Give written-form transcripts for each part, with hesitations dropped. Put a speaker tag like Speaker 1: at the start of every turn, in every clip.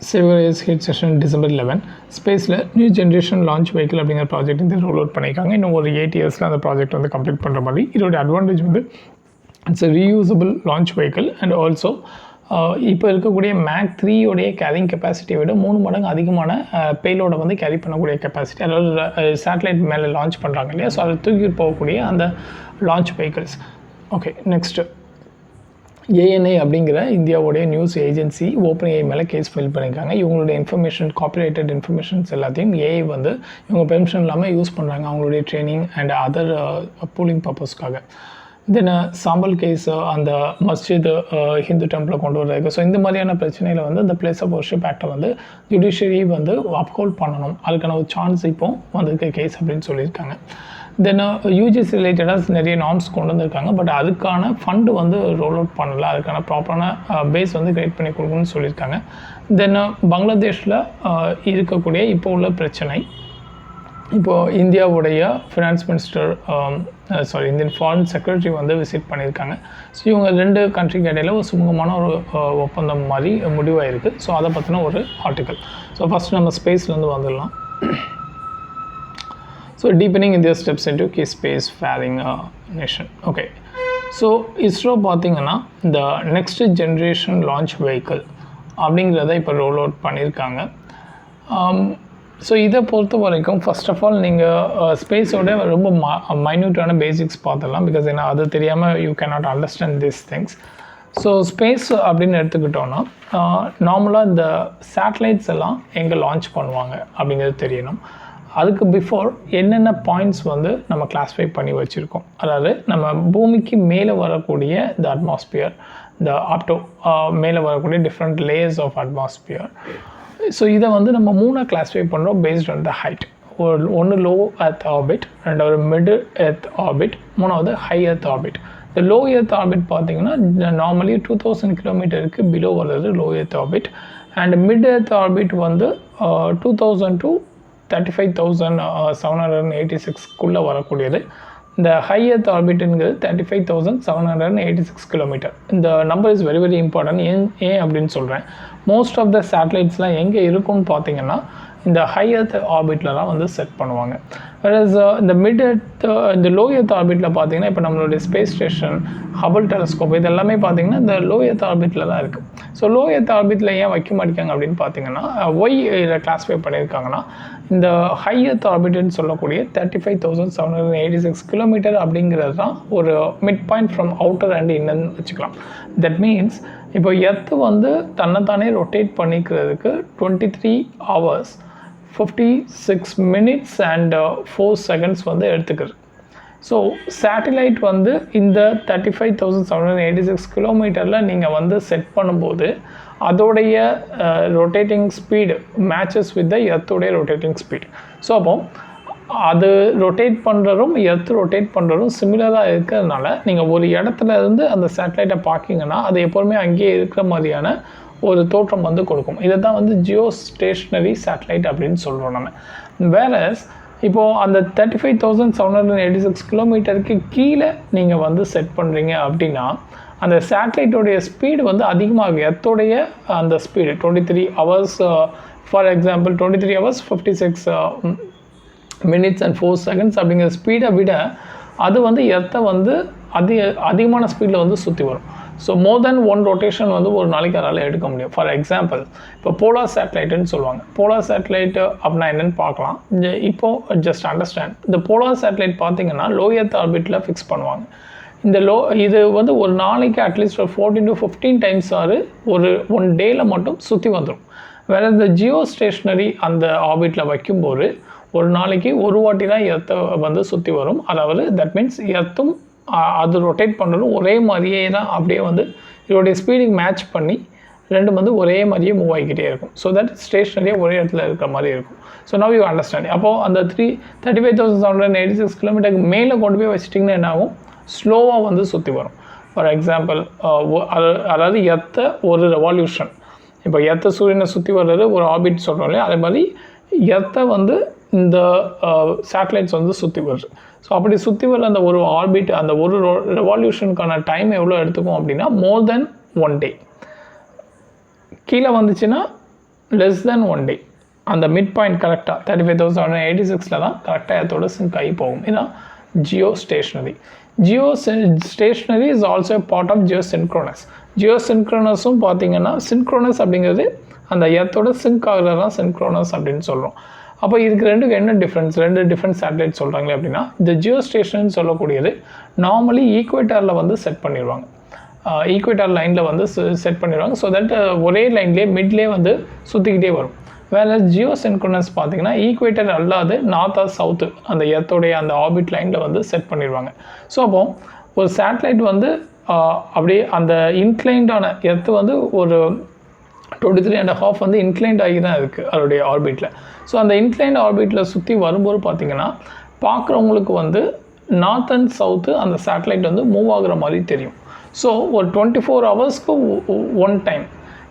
Speaker 1: Several hit session December 11 ஸ்பேஸில் new generation launch vehicle அப்படிங்கிற project இந்த ரோல் அவுட் பண்ணியிருக்காங்க. இன்னும் ஒரு 8 இயர்ஸில் அந்த ப்ராஜெக்ட் வந்து கம்ப்ளீட் பண்ணுற மாதிரி. இதோட அட்வான்டேஜ் வந்து it's a reusable launch vehicle and also இப்போ இருக்கக்கூடிய மேக் 3 உடைய கேரிங் கெப்பாசிட்டியை விட 3 மடங்கு அதிகமான பேலோட வந்து கேரி பண்ணக்கூடிய கெப்பாசிட்டி, அதாவது சேட்டலைட் மேலே லான்ச் பண்ணுறாங்க இல்லையா, ஸோ அதை தூக்கிட்டு போகக்கூடிய அந்த launch vehicles. Okay, next ANI அப்படிங்கிற இந்தியாவுடைய நியூஸ் ஏஜென்சி ஓப்பன்ஏஐ மேலே கேஸ் ஃபைல் பண்ணியிருக்காங்க. இவங்களுடைய இன்ஃபர்மேஷன், காப்பிரைட்டட் இன்ஃபர்மேஷன்ஸ் எல்லாத்தையும் ஏஐ வந்து இவங்க பெர்மிஷன் இல்லாமல் யூஸ் பண்ணுறாங்க அவங்களுடைய ட்ரைனிங் அண்ட் அதர் பூலிங் பர்பஸ்க்காக. தென் சாம்பல் கேஸ் அந்த மஸ்ஜித் ஹிந்து டெம்பிளை கொண்டு வர்றதுக்கு. ஸோ இந்த மாதிரியான பிரச்சனையில் வந்து இந்த பிளேஸ் ஆஃப் வர்ஷிப் ஆக்டை வந்து ஜுடிஷியரி வந்து அப்ஹோல்ட் பண்ணணும், அதுக்கான ஒரு சான்ஸ் இப்போ வந்திருக்க கேஸ் அப்படின்னு சொல்லியிருக்காங்க. தென் யூஜிசி ரிலேட்டடாக நிறைய நார்ம்ஸ் கொண்டு வந்திருக்காங்க, பட் அதுக்கான ஃபண்டு வந்து ரோல் அவுட் பண்ணலை, அதுக்கான ப்ராப்பரான பேஸ் வந்து கிரியேட் பண்ணி கொடுக்கணும்னு சொல்லியிருக்காங்க. தென் பங்களாதேஷில் இருக்கக்கூடிய இப்போ உள்ள பிரச்சனை, இப்போது இந்தியாவுடைய finance minister Indian foreign secretary வந்து விசிட் பண்ணியிருக்காங்க. ஸோ இவங்க 2 கண்ட்ரிக்கு இடையில் ஒரு சுமூகமான ஒரு ஒப்பந்தம் மாதிரி முடிவாயிருக்கு. ஸோ அதை பற்றின ஒரு ஆர்டிக்கல். ஸோ ஃபஸ்ட்டு நம்ம ஸ்பேஸ்லேருந்து வந்துடலாம். So deepening India's steps into key space faring nation. Okay, so ISRO பார்த்தீங்கன்னா இந்த நெக்ஸ்ட் ஜென்ரேஷன் லான்ச் வெஹிக்கிள் அப்படிங்கிறத இப்போ ரோல் அவுட் பண்ணியிருக்காங்க. ஸோ இதை பொறுத்த வரைக்கும் ஃபர்ஸ்ட் ஆஃப் ஆல் நீங்கள் ஸ்பேஸோட ரொம்ப மைன்யூட்டான பேசிக்ஸ் பார்த்துடலாம். பிகாஸ் ஏன்னா அது தெரியாமல் you cannot understand this things. So space அப்படின்னு எடுத்துக்கிட்டோன்னா நார்மலாக இந்த சேட்டலைட்ஸ் எல்லாம் எங்கே லான்ச் பண்ணுவாங்க அப்படிங்கிறது தெரியணும். அதுக்கு பிஃபோர் என்னென்ன பாயிண்ட்ஸ் வந்து நம்ம கிளாஸிஃபை பண்ணி வச்சுருக்கோம், அதாவது நம்ம பூமிக்கு மேலே வரக்கூடிய இந்த அட்மாஸ்பியர், இந்த ஆப்டோ மேலே வரக்கூடிய different layers of atmosphere. So இதை வந்து நம்ம 3 கிளாஸிஃபை பண்ணுறோம் பேஸ்ட் ஆன் த ஹைட். ஒன்று லோ எர்த் ஆர்பிட், ரெண்டாவது மிடில் எர்த் ஆர்பிட், மூணாவது ஹை எர்த் ஆர்பிட். இந்த லோ எர்த் ஆர்பிட் பார்த்தீங்கன்னா நார்மலி 2000 கிலோமீட்டருக்கு பிலோ வர்றது low earth orbit. And mid earth orbit வந்து 2000 to 35,786 வரக்கூடியது. இந்த ஹை எர்த் ஆர்பிட்டுங்கிறது 35,786 கிலோமீட்டர். இந்த number is very very important. ஏன் அப்படின்னு சொல்கிறேன், மோஸ்ட் ஆஃப் த சேட்டலைட்ஸ்லாம் எங்கே இருக்குன்னு பார்த்தீங்கன்னா இந்த ஹை எர்த் ஆர்பிட்டில் தான் வந்து செட் பண்ணுவாங்க. வேறஸ் இந்த மிட் எர்த், இந்த லோ எர்த் ஆர்பிட்டில் பார்த்தீங்கன்னா இப்போ நம்மளுடைய ஸ்பேஸ் ஸ்டேஷன், ஹபிள் டெலஸ்கோப் இது எல்லாமே பார்த்தீங்கன்னா இந்த லோ எர்த் ஆர்பிட்டில் தான் இருக்குது. ஸோ லோ எர்த் ஆர்பிட்டில் ஏன் வைக்க மாட்டேங்காங்க அப்படின்னு பார்த்தீங்கன்னா ஒய் இதில் கிளாஸிஃபை பண்ணியிருக்காங்கன்னா இந்த ஹை எர்த் ஆர்பிட்னு சொல்லக்கூடிய 35,786 கிலோமீட்டர் அப்படிங்கிறது தான் ஒரு mid point from outer and இன்னன்னு வச்சுக்கலாம். தட் மீன்ஸ் இப்போ எர்த்து வந்து தன்னைத்தானே ரொட்டேட் பண்ணிக்கிறதுக்கு 23 hours 56 minutes and 4 seconds வந்து எடுத்துக்கிறது. ஸோ சேட்டிலைட் வந்து இந்த 35,786 கிலோமீட்டரில் நீங்கள் வந்து செட் பண்ணும்போது அதோடைய rotating speed matches with the எர்த்துடைய ரொட்டேட்டிங் ஸ்பீட். ஸோ அப்போ அது ரொட்டேட் பண்ணுறதும் எர்த்து ரொட்டேட் பண்ணுறதும் சிமிலராக இருக்கிறதுனால நீங்கள் ஒரு இடத்துல இருந்து அந்த சேட்டலைட்டை பார்க்கிங்கன்னா அது எப்போவுமே அங்கேயே இருக்கிற மாதிரியான ஒரு தோற்றம் வந்து கொடுக்கும். இதை தான் வந்து ஜியோ ஸ்டேஷ்னரி சேட்டலைட் அப்படின்னு சொல்கிறோம் நம்ம. வேறஸ் இப்போது அந்த 35,786 கிலோமீட்டருக்கு கீழே நீங்கள் வந்து செட் பண்ணுறீங்க அப்படின்னா அந்த சேட்டலைட்டோடைய ஸ்பீடு வந்து அதிகமாக எர்த்தோடைய அந்த speed 23 hours for example 23 hours 56 minutes and 4 seconds அப்படிங்கிற ஸ்பீடை விட அது வந்து எர்த்தை வந்து அதிகமான ஸ்பீடில் வந்து சுற்றி வரும். ஸோ மோர் தென் 1 ரொட்டேஷன் வந்து ஒரு நாளைக்கு அதனால் எடுக்க முடியும். ஃபார் எக்ஸாம்பிள் இப்போ போலார் சேட்டலைட்டுன்னு சொல்லுவாங்க. போலார் சேட்டலைட்டு அப்படின்னா என்னென்னு பார்க்கலாம். இப்போது ஜஸ்ட் அண்டர்ஸ்டாண்ட், இந்த போலார் சேட்டலைட் பார்த்தீங்கன்னா லோ எர்த் ஆர்பிட்டில் ஃபிக்ஸ் பண்ணுவாங்க. இந்த இது வந்து ஒரு நாளைக்கு அட்லீஸ்ட் ஒரு 14 to 15 times ஒரு 1 டேயில் மட்டும் சுற்றி வந்துடும். வேறு இந்த ஜியோ ஸ்டேஷ்னரி அந்த ஆர்பிட்டில் வைக்கும்போது ஒரு நாளைக்கு ஒரு வாட்டி தான் எர்த்தை வந்து சுற்றி வரும். அதாவது தட் மீன்ஸ் எர்த்தும் அது ரொட்டேட் பண்ணுறதும் ஒரே மாதிரியே தான் அப்படியே வந்து இதோடைய ஸ்பீடுக்கு மேட்ச் பண்ணி ரெண்டும் வந்து ஒரே மாதிரியே மூவ் ஆகிக்கிட்டே இருக்கும். ஸோ தட் ஸ்டேஷ்னரியாக ஒரே இடத்துல இருக்கிற மாதிரி இருக்கும். So now you understand. அப்போது அந்த 35,786 கிலோமீட்டருக்கு மேலே கொண்டு போய் வச்சிட்டிங்கன்னா என்ன ஆகும், ஸ்லோவாக வந்து சுற்றி வரும். ஃபார் எக்ஸாம்பிள் அதாவது எர்த்தை ஒரு ரெவால்யூஷன், இப்போ எர்த்தை சூரியனை சுற்றி வர்றது ஒரு ஆர்பிட் சொல்கிறோம் இல்லையா, அதே மாதிரி எர்த்தை வந்து இந்த சேட்டலைட்ஸ் வந்து சுற்றி வருது. ஸோ அப்படி சுற்றி வர அந்த ஒரு ஆர்பிட், அந்த ஒரு ரெவால்யூஷனுக்கான டைம் எவ்வளோ எடுத்துக்கும் அப்படின்னா மோர் தென் 1 day. கீழே வந்துச்சுன்னா லெஸ் தென் 1 day அந்த மிட் பாயிண்ட் கரெக்டாக 35,186 தான் கரெக்டாக எர்த்தோட சிங்க் ஆகி போகும். இதுதான் geostationary. Geostationary is also part of geosynchronous. ஜியோ சின்க்ரோனஸும் பார்த்தீங்கன்னா சின்க்ரோனஸ் அப்படிங்கிறது அந்த எர்த்தோட சிங்க் ஆகிறது தான் சின்க்ரோனஸ் அப்படின்னு சொல்கிறோம். அப்போ இதுக்கு ரெண்டுக்கு என்ன டிஃப்ரென்ஸ், ரெண்டு டிஃப்ரெண்ட் சேட்டலைட் சொல்கிறாங்களே அப்படின்னா, இந்த ஜியோ ஸ்டேஷன் சொல்லக்கூடியது நார்மலி ஈக்குவேட்டரில் வந்து செட் பண்ணிடுவாங்க. ஈக்குவேட்டர் லைனில் வந்து செட் பண்ணிடுவாங்க. ஸோ தட் ஒரே லைன்லேயே மிட்லேயே வந்து சுற்றிக்கிட்டே வரும். வேறு ஜியோ சின்க்ரோனஸ் பார்த்தீங்கன்னா ஈக்குவேட்டர் அல்லாது நார்த் ஆர் சவுத்து அந்த எர்த்தோடைய அந்த ஆர்பிட் லைனில் வந்து செட் பண்ணிடுவாங்க. ஸோ அப்போ ஒரு சேட்டலைட் வந்து அப்படியே அந்த இன்க்ளைண்டான எர்த்து வந்து ஒரு 23.5 வந்து இன்க்ளைண்ட் ஆகி தான் இருக்குது அதோடைய ஆர்பிட்டில். ஸோ அந்த இன்க்ளைண்ட் ஆர்பிட்டில் சுற்றி வரும்போது பார்த்திங்கன்னா பார்க்குறவங்களுக்கு வந்து நார்த் அண்ட் சவுத்து அந்த சேட்டலைட் வந்து மூவ் ஆகுற மாதிரி தெரியும். ஸோ ஒரு 24 ஹவர்ஸ்க்கு ஒன் டைம்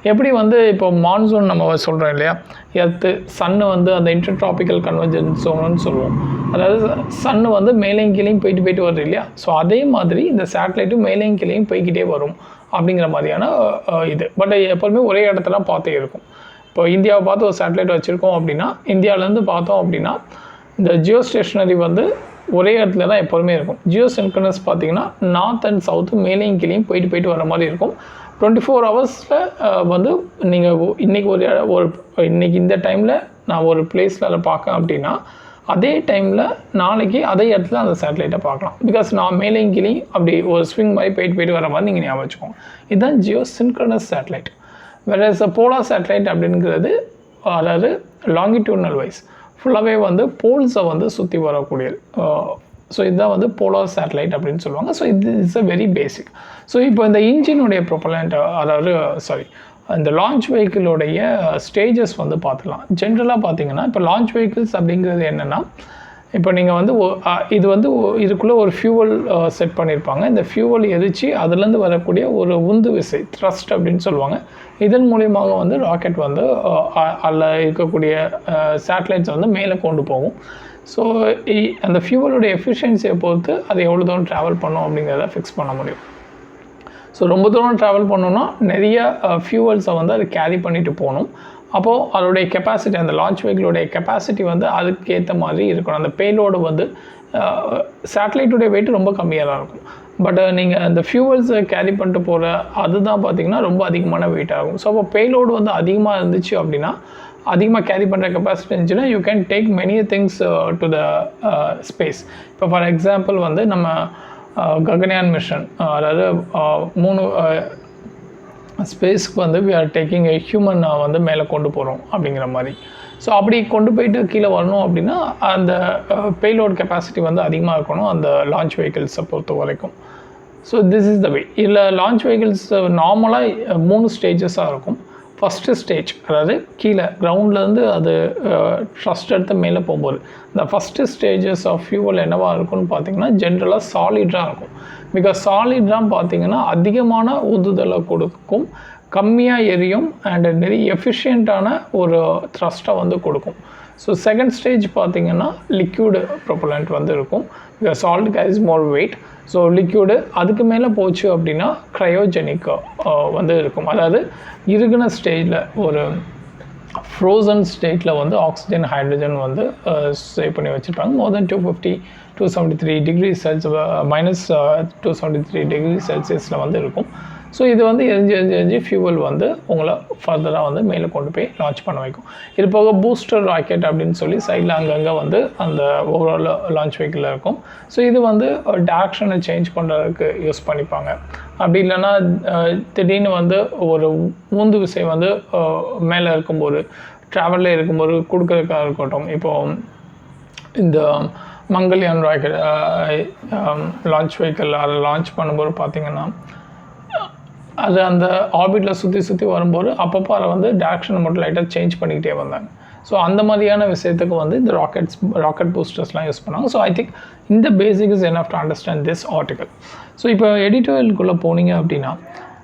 Speaker 1: எப்படி வந்து இப்போ மான்சூன் நம்ம சொல்கிறோம் இல்லையா, எர்த்து சன்னு வந்து அந்த இன்டர்ட்ராபிக்கல் கன்வர்ஜென்ஸ் ஜோன்னு சொல்லுவோம். அதாவது சன்னு வந்து மேலேயும் கீழேயும் போயிட்டு வருது இல்லையா. ஸோ அதே மாதிரி இந்த சேட்டலைட்டும் மேலேயும் கீழேயும் போய்கிட்டே வரும் அப்படிங்கிற மாதிரியான இது. பட் எப்போதுமே ஒரே இடத்துல பார்த்தே இருக்கும். இப்போ இந்தியாவை பார்த்து ஒரு சேட்டலைட் வச்சுருக்கோம் அப்படின்னா, இந்தியாவிலேருந்து பார்த்தோம் அப்படின்னா இந்த ஜியோ ஸ்டேஷ்னரி வந்து ஒரே இடத்துல தான் எப்போதுமே இருக்கும். ஜியோ சின்க்ரோனஸ் பார்த்தீங்கன்னா நார்த் அண்ட் சவுத்து மேலேயும் கீழேயும் போயிட்டு வர மாதிரி இருக்கும். 24 ஹவர்ஸில் வந்து நீங்கள் இன்றைக்கி இந்த டைமில் நான் ஒரு பிளேஸில் அதை பார்க்கேன் அப்படின்னா அதே டைமில் நாளைக்கு அதே இடத்துல அந்த சேட்டலைட்டை பார்க்கலாம். பிகாஸ் நான் மேலேயும் கீழேயும் அப்படி ஒரு ஸ்விங் மாதிரி போயிட்டு வர மாதிரி நீங்கள் ஞாபகம் வச்சுக்கோங்க. இதுதான் ஜியோ சின்க்ரோனஸ் சேட்டலைட். வேறு போலார் சேட்டலைட் அப்படிங்கிறது அதாவது லாங்கிடியூட்னல் வைஸ் ஃபுல்லாகவே வந்து போல்ஸை வந்து சுற்றி வரக்கூடியது. ஸோ இதுதான் வந்து போலார் சேட்டலைட் அப்படின்னு சொல்லுவாங்க. ஸோ இது is a very basic. So இப்போ இந்த இன்ஜினுடைய ப்ரொப்பலண்ட் அதாவது இந்த லான்ச் வெஹிக்கிளோடைய ஸ்டேஜஸ் வந்து பார்த்துக்கலாம். ஜென்ரலாக பார்த்தீங்கன்னா இப்போ லான்ச் வெஹிக்கிள்ஸ் அப்படிங்கிறது என்னென்னா, இப்போ நீங்கள் வந்து இது வந்து இதுக்குள்ளே ஒரு ஃபியூவல் செட் பண்ணியிருப்பாங்க. இந்த ஃபியூவல் எரிச்சு அதுலேருந்து வரக்கூடிய ஒரு உந்து விசை த்ரஸ்ட் அப்படின்னு சொல்லுவாங்க. இதன் மூலியமாக வந்து ராக்கெட் வந்து அதில் இருக்கக்கூடிய சேட்டலைட்ஸ் வந்து மேலே கொண்டு போகும். ஸோ அந்த ஃபியூவலுடைய எஃபிஷியன்சியை பொறுத்து அது எவ்வளோ தூரம் ட்ராவல் பண்ணும் அப்படிங்கிறத ஃபிக்ஸ் பண்ண முடியும். ஸோ ரொம்ப தூரம் ட்ராவல் பண்ணணுன்னா நிறைய ஃபியூவல்ஸை வந்து அது கேரி பண்ணிட்டு போகணும். அப்போது அதோடைய கெப்பாசிட்டி அந்த லான்ச் வெஹிக்கிளோடைய கெப்பாசிட்டி வந்து அதுக்கேற்ற மாதிரி இருக்கணும். அந்த பேலோடு வந்து சேட்டலைட்டுடைய வெயிட் ரொம்ப கம்மியாக தான் இருக்கும். பட் நீங்கள் அந்த ஃபியூவல்ஸை கேரி பண்ணிட்டு போகிற அதுதான் பார்த்திங்கன்னா ரொம்ப அதிகமான வெயிட் ஆகும். ஸோ அப்போ பேலோடு வந்து அதிகமாக இருந்துச்சு அப்படின்னா, அதிகமாக கேரி பண்ணுற கெப்பாசிட்டி இருந்துச்சுன்னா you can take many things to the space. இப்போ ஃபார் எக்ஸாம்பிள் வந்து நம்ம ககன்யான் மிஷன் அதாவது 3 ஸ்பேஸ்க்கு வந்து we are taking a human வந்து மேலே கொண்டு போகிறோம் அப்படிங்கிற மாதிரி. ஸோ அப்படி கொண்டு போயிட்டு கீழே வரணும் அப்படின்னா அந்த பேலோட் கெப்பாசிட்டி வந்து அதிகமாக இருக்கணும் அந்த லான்ச் வெஹிக்கிள்ஸை பொறுத்த வரைக்கும். ஸோ திஸ் இஸ் த வே. இல்லை லான்ச் வெஹிக்கிள்ஸ் நார்மலாக 3 ஸ்டேஜஸாக இருக்கும். ஃபஸ்ட்டு ஸ்டேஜ் அதாவது கீழே கிரவுண்ட்லேருந்து அது ட்ரஸ்ட் எடுத்து மேலே போகும்போது இந்த ஃபஸ்ட்டு ஸ்டேஜஸ் ஆஃப் ஃபியூவல் என்னவாக இருக்கும்னு பார்த்தீங்கன்னா ஜென்ரலாக சாலிடாக இருக்கும். பிகாஸ் சாலிட்லாம் பார்த்தீங்கன்னா அதிகமான ஊதுதலை கொடுக்கும், கம்மியாக எரியும் அண்ட் நிறைய எஃபிஷியண்ட்டான ஒரு த்ரஸ்ட்டை வந்து கொடுக்கும். ஸோ செகண்ட் ஸ்டேஜ் பார்த்தீங்கன்னா லிக்யூடு ப்ரொப்பலண்ட் வந்து இருக்கும். Because solid carries more weight. So liquid அதுக்கு மேலே போச்சு அப்படின்னா க்ரையோஜெனிக் வந்து இருக்கும். அதாவது இறுகின ஸ்டேஜில் ஒரு ஃப்ரோசன் ஸ்டேட்டில் வந்து ஆக்சிஜன் ஹைட்ரஜன் வந்து சேவ் பண்ணி வச்சுருப்பாங்க. மோர் தென் 273 டிகிரி செல்சியஸ் -273 டிகிரி செல்சியஸில் வந்து இருக்கும். ஸோ இது வந்து எரிஞ்சு ஃபியூவல் வந்து உங்களை ஃபர்தராக வந்து மேலே கொண்டு போய் லான்ச் பண்ண வைக்கும். இது போக பூஸ்டர் ராக்கெட் அப்படின்னு சொல்லி சைடில் அங்கங்கே வந்து அந்த ஓவரால் லான்ச் வெஹிக்கிளில் இருக்கும். ஸோ இது வந்து டேரக்ஷனை சேஞ்ச் பண்ணுறதுக்கு யூஸ் பண்ணிப்பாங்க. அப்படி இல்லைன்னா திடீர்னு வந்து ஒரு ஊந்து விசை வந்து மேலே இருக்கும்போது ட்ராவலில் இருக்கும்போது கொடுக்குறதுக்காக இருக்கட்டும். இப்போது இந்த மங்கள்யான் ராக்கெட் லான்ச் வெஹிக்கிள் அதை லான்ச் பண்ணும்போது பார்த்திங்கன்னா அது அந்த ஆர்பிட்டில் சுற்றி வரும்போது அப்பப்போ அதை வந்து டேரக்ஷனை மட்டும் லைட்டாக சேஞ்ச் பண்ணிக்கிட்டே வந்தாங்க. ஸோ அந்த மாதிரியான விஷயத்துக்கு வந்து இந்த ராக்கெட் பூஸ்டர்ஸ்லாம் யூஸ் பண்ணாங்க. ஸோ ஐ திங்க் இந்த basic is enough to understand this article. So இப்போ எடிட்டோரியலுக்குள்ளே போனீங்க அப்படின்னா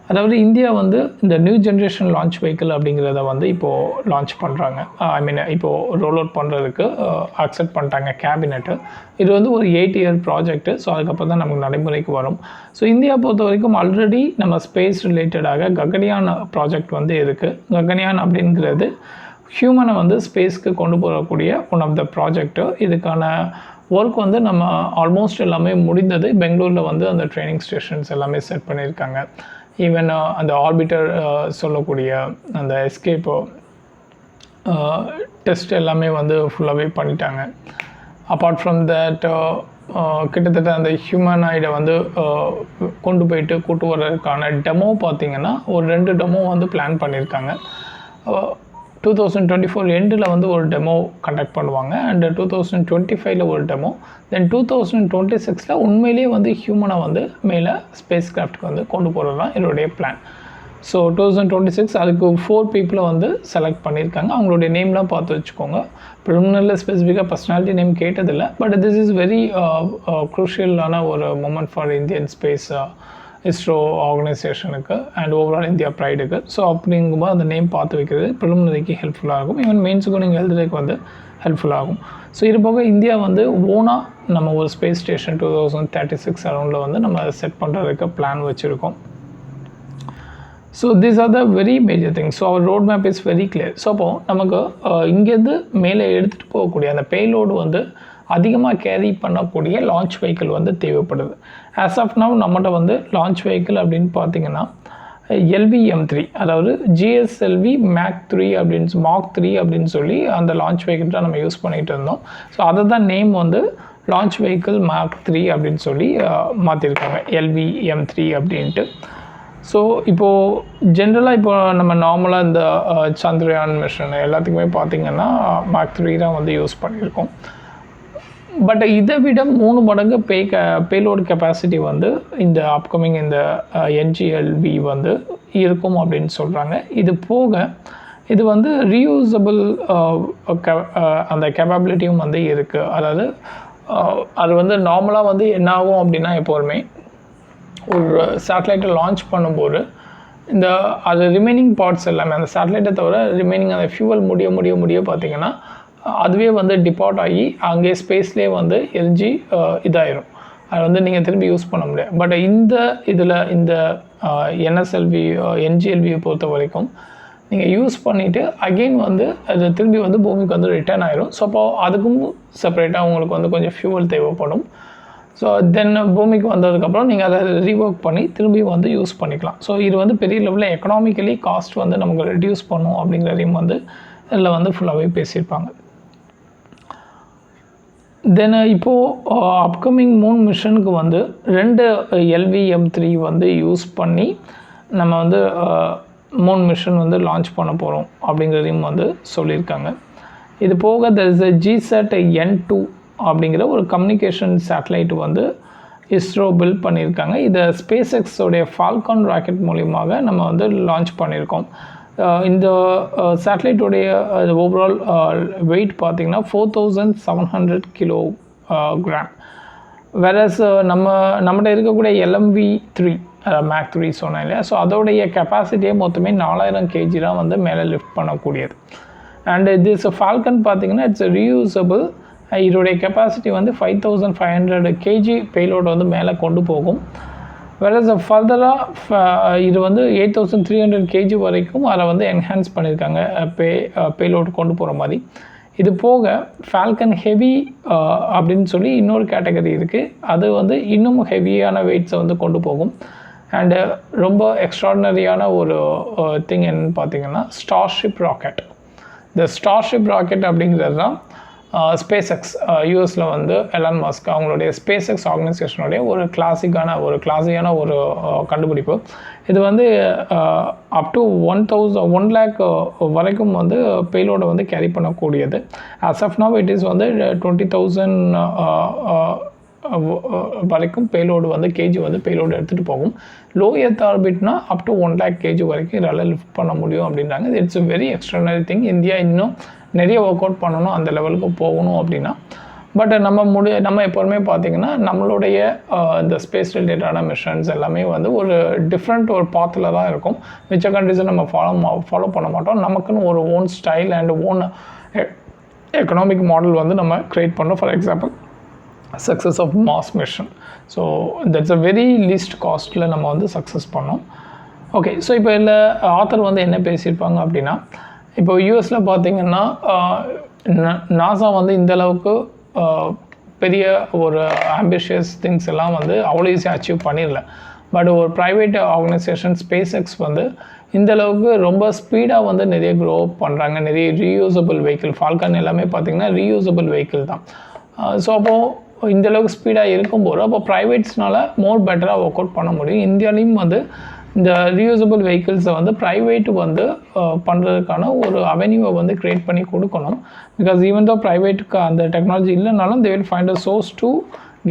Speaker 1: அதாவது இந்தியா வந்து இந்த நியூ ஜென்ரேஷன் லான்ச் வெஹிக்கிள் அப்படிங்கிறத வந்து இப்போது லான்ச் பண்ணுறாங்க. ஐ மீன் இப்போது ரோல் அவுட் பண்ணுறதுக்கு அக்செப்ட் பண்ணிட்டாங்க கேபினெட்டு. இது வந்து ஒரு 8 இயர் ப்ராஜெக்ட்டு. ஸோ அதுக்கப்புறம் தான் நமக்கு நடைமுறைக்கு வரும். ஸோ இந்தியா பொறுத்த வரைக்கும் ஆல்ரெடி நம்ம ஸ்பேஸ் ரிலேட்டடாக ககன்யான் ப்ராஜெக்ட் வந்து இருக்குது. ககன்யான் அப்படிங்கிறது ஹியூமனை வந்து ஸ்பேஸ்க்கு கொண்டு போகக்கூடிய ஒன் ஆஃப் த ப்ராஜெக்ட்டு. இதுக்கான ஒர்க் வந்து நம்ம ஆல்மோஸ்ட் எல்லாமே முடிந்தது. பெங்களூரில் வந்து அந்த ட்ரைனிங் ஸ்டேஷன்ஸ் எல்லாமே செட் பண்ணியிருக்காங்க. ஈவன் அந்த ஆர்பிட்டர் சொல்லக்கூடிய அந்த எஸ்கேப் டெஸ்ட் எல்லாமே வந்து ஃபுல்லாகவே பண்ணிட்டாங்க. அப்பார்ட் ஃப்ரம் தட் கிட்டத்தட்ட அந்த ஹியூமனாய்டை வந்து கொண்டு போயிட்டு கூட்டு வர்றதுக்கான டெமோ பார்த்திங்கன்னா ஒரு 2 டெமோ வந்து பிளான் பண்ணியிருக்காங்க. 2024 எண்டில் வந்து ஒரு டெமோ கண்டக்ட் பண்ணுவாங்க. அண்ட் 2025 ஒரு டெமோ. தென் 2026 உண்மையிலேயே வந்து ஹியூமனை வந்து மேலே ஸ்பேஸ் கிராஃப்ட்க்கு வந்து கொண்டு போகிறது தான் என்னுடைய பிளான். ஸோ 2026 அதுக்கு 4 பீப்புளை வந்து செலக்ட் பண்ணியிருக்காங்க. அவங்களுடைய நேம்லாம் பார்த்து வச்சுக்கோங்க. ப்ரிலிமினரியில் ஸ்பெசிஃபிக்காக பர்சனாலிட்டி நேம் கேட்டதில்லை. பட் திஸ் இஸ் வெரி க்ரூஷியலான ஒரு moment for Indian space ISRO ஆர்கனைசேஷனுக்கு அண்ட் ஓவரால் இந்தியா ப்ரைடுக்கு. ஸோ அப்படிங்கும்போது அந்த நேம் பார்த்து வைக்கிறது ப்ரிலிமினரிக்கு ஹெல்ப்ஃபுல்லாக இருக்கும். ஈவன் மெயின்ஸுக்கும் நீங்கள் எழுதுறதுக்கு வந்து ஹெல்ப்ஃபுல்லாகும். ஸோ இது போக இந்தியா வந்து ஓனாக நம்ம ஒரு ஸ்பேஸ் ஸ்டேஷன் 2036 அரௌண்டில் வந்து நம்ம செட் பண்ணுறதுக்கு பிளான் வச்சுருக்கோம். So these are the very major things. So our road map is very clear. So அப்போது நமக்கு இங்கேருந்து மேலே எடுத்துகிட்டு போகக்கூடிய அந்த பேலோடு வந்து அதிகமாக கேரி பண்ணக்கூடிய லான்ச் வெஹிக்கிள் வந்து தேவைப்படுது. ஆஸ் ஆஃப் நவ் நம்மகிட்ட வந்து லான்ச் வெஹிக்கிள் அப்படின்னு பார்த்தீங்கன்னா LV-M3, அதாவது GSLV Mach 3 அப்படின்னு சொல்லி அந்த லான்ச் வெஹிக்கிள் தான் நம்ம யூஸ் பண்ணிகிட்டு இருந்தோம். ஸோ அதை தான் நேம் வந்து லான்ச் வெஹிக்கிள் Mach 3 அப்படின்னு சொல்லி மாற்றிருக்காங்க, LV-M3 அப்படின்ட்டு. ஸோ இப்போது ஜென்ரலாக இப்போ நம்ம நார்மலாக இந்த சந்திரயான் மிஷன் எல்லாத்துக்குமே பார்த்திங்கன்னா Mach 3 தான் வந்து யூஸ் பண்ணியிருக்கோம். பட் இதை விட 3 மடங்கு பேலோடு கெப்பாசிட்டி வந்து இந்த அப்கமிங் இந்த NGLV வந்து இருக்கும் அப்படின்னு சொல்கிறாங்க. இது போக இது வந்து ரீயூசபிள் அந்த கேப்பபிலிட்டியும் வந்து இருக்குது. அதாவது அது வந்து நார்மலாக வந்து என்ன ஆகும் அப்படின்னா எப்போதுமே ஒரு சேட்டலைட்டை லான்ச் பண்ணும்போது இந்த அது ரிமைனிங் பார்ட்ஸ் எல்லாமே அந்த சேட்டலைட்டை தவிர ரிமைனிங் அந்த ஃபியூவல் முடிய பார்த்திங்கன்னா அதுவே வந்து டிபார்ட் ஆகி அங்கே ஸ்பேஸ்லேயே வந்து எரிஞ்சு இதாயிரும். அது வந்து நீங்கள் திரும்பி யூஸ் பண்ண முடியாது. பட் இந்த இதில் இந்த NGLVயை பொறுத்த வரைக்கும் நீங்கள் யூஸ் பண்ணிவிட்டு அகெயின் வந்து அது திரும்பி வந்து பூமிக்கு வந்து ரிட்டர்ன் ஆயிரும். ஸோ அப்போ அதுக்கும் செப்பரேட்டாக உங்களுக்கு வந்து கொஞ்சம் ஃபியூவல் தேவைப்படும். ஸோ தென் பூமிக்கு வந்ததுக்கப்புறம் நீங்கள் அதை ரீஒர்க் பண்ணி திரும்பி வந்து யூஸ் பண்ணிக்கலாம். ஸோ இது வந்து பெரிய லெவலில் எக்கனாமிக்கலி காஸ்ட் வந்து நமக்கு ரெடியூஸ் பண்ணும் அப்படிங்கிறதையும் வந்து இதில் வந்து ஃபுல்லாகவே பேசியிருப்பாங்க. தென் இப்போது அப்கமிங் 3 மிஷனுக்கு வந்து 2 LV-M3 வந்து யூஸ் பண்ணி நம்ம வந்து 3 மிஷன் வந்து லான்ச் பண்ண போகிறோம் அப்படிங்கிறதையும் வந்து சொல்லியிருக்காங்க. இது போக there is a GSAT-N2 அப்படிங்கிற ஒரு கம்யூனிகேஷன் சேட்டலைட் வந்து இஸ்ரோ பில்ட் பண்ணியிருக்காங்க. இதை SpaceX-உடைய ஃபால்கான் ராக்கெட் மூலியமாக நம்ம வந்து லான்ச் பண்ணியிருக்கோம். இந்த சேட்டலைட்டுடைய ஓவரால் வெயிட் பார்த்திங்கன்னா 4700 கிலோகிராம். வேறஸ் நம்மகிட்ட இருக்கக்கூடிய LMV-3 Mach 3 சொன்னேன் இல்லையா. ஸோ அதோடைய கெப்பாசிட்டியே மொத்தமே 4000 kg தான் வந்து மேலே லிஃப்ட் பண்ணக்கூடியது. அண்ட் திஸ் ஃபால்கன் பார்த்திங்கன்னா இட்ஸ் ரீயூசபிள். இதோடைய கெப்பாசிட்டி வந்து 5500 kg பேலோடு வந்து மேலே கொண்டு போகும். வேறஸ் ஃபர்தராக இது வந்து 8300 kg வரைக்கும் அதை வந்து என்ஹான்ஸ் பண்ணியிருக்காங்க பேலோடு கொண்டு போகிற மாதிரி. இது போக ஃபால்கன் ஹெவி அப்படின்னு சொல்லி இன்னொரு கேட்டகரி இருக்குது. அது வந்து இன்னும் ஹெவியான வெயிட்ஸை வந்து கொண்டு போகும். அண்டு ரொம்ப எக்ஸ்ட்ராடினரியான ஒரு திங் என்னன்னு பார்த்தீங்கன்னா ஸ்டார்ஷிப் ராக்கெட். இந்த ஸ்டார்ஷிப் ராக்கெட் அப்படிங்கிறது தான் SpaceX யூஎஸில் வந்து எலான் மஸ்க் அவங்களுடைய SpaceX ஆர்கனைசேஷனுடைய ஒரு கிளாசிக்கான ஒரு கண்டுபிடிப்பு. இது வந்து அப் டு 1 lakh வரைக்கும் வந்து பேலோடை வந்து கேரி பண்ணக்கூடியது. As of now it is வந்து 20,000 வரைக்கும் பேலோடு வந்து கேஜி வந்து பேலோடு எடுத்துகிட்டு போகும். லோ எர்த் ஆர்பிட்னா அப் டு 1 lakh kg வரைக்கும் இதால் லிஃப்ட் பண்ண முடியும் அப்படின்றாங்க. It's very extraordinary thing. India இன்னும் நிறைய ஒர்க் அவுட் பண்ணணும், அந்த லெவலுக்கு போகணும் அப்படின்னா பட் நம்ம எப்போதுமே பார்த்திங்கன்னா நம்மளுடைய இந்த ஸ்பேஸ் ரிலேட்டடான மிஷன்ஸ் எல்லாமே வந்து ஒரு டிஃப்ரெண்ட் ஒரு பாத்தில் தான் இருக்கும். மிச்ச கண்ட்ரிஸை நம்ம ஃபாலோ பண்ண மாட்டோம். நமக்குன்னு ஒரு own style and own economic model வந்து நம்ம க்ரியேட் பண்ணுறோம். For example success of Mars mission. So that's a very least காஸ்ட்டில் நம்ம வந்து சக்ஸஸ் பண்ணோம். ஓகே, ஸோ இப்போ இல்லை ஆத்தர் வந்து என்ன பேசியிருப்பாங்க அப்படின்னா, இப்போ யூஎஸில் பார்த்திங்கன்னா நாசா வந்து இந்தளவுக்கு பெரிய ஒரு ஆம்பிஷியஸ் திங்ஸ் எல்லாம் வந்து அவ்வளோ ஈஸியாக அச்சீவ் பண்ணிடல. பட் ஒரு ப்ரைவேட் ஆர்கனைசேஷன் ஸ்பேஸ் எக்ஸ் வந்து இந்தளவுக்கு ரொம்ப ஸ்பீடாக வந்து நிறைய க்ரோ பண்ணுறாங்க. நிறைய ரீயூசபிள் வெஹிக்கிள், ஃபால்கன் எல்லாமே பார்த்திங்கன்னா ரீயூசபிள் வெஹிக்கிள் தான். ஸோ அப்போது இந்தளவுக்கு ஸ்பீடாக இருக்கும்போது அப்போ ப்ரைவேட்ஸ்னால் மோர் பெட்டராக ஒர்க் அவுட் பண்ண முடியும். இந்தியாலையும் வந்து இந்த ரீயூசபிள் வெஹிக்கிள்ஸை வந்து ப்ரைவேட்டு வந்து பண்ணுறதுக்கான ஒரு அவென்யூவை வந்து க்ரியேட் பண்ணி கொடுக்கணும். பிகாஸ் ஈவன் தோ ப்ரைவேட்டுக்கு அந்த டெக்னாலஜி இல்லைனாலும் they will find a source to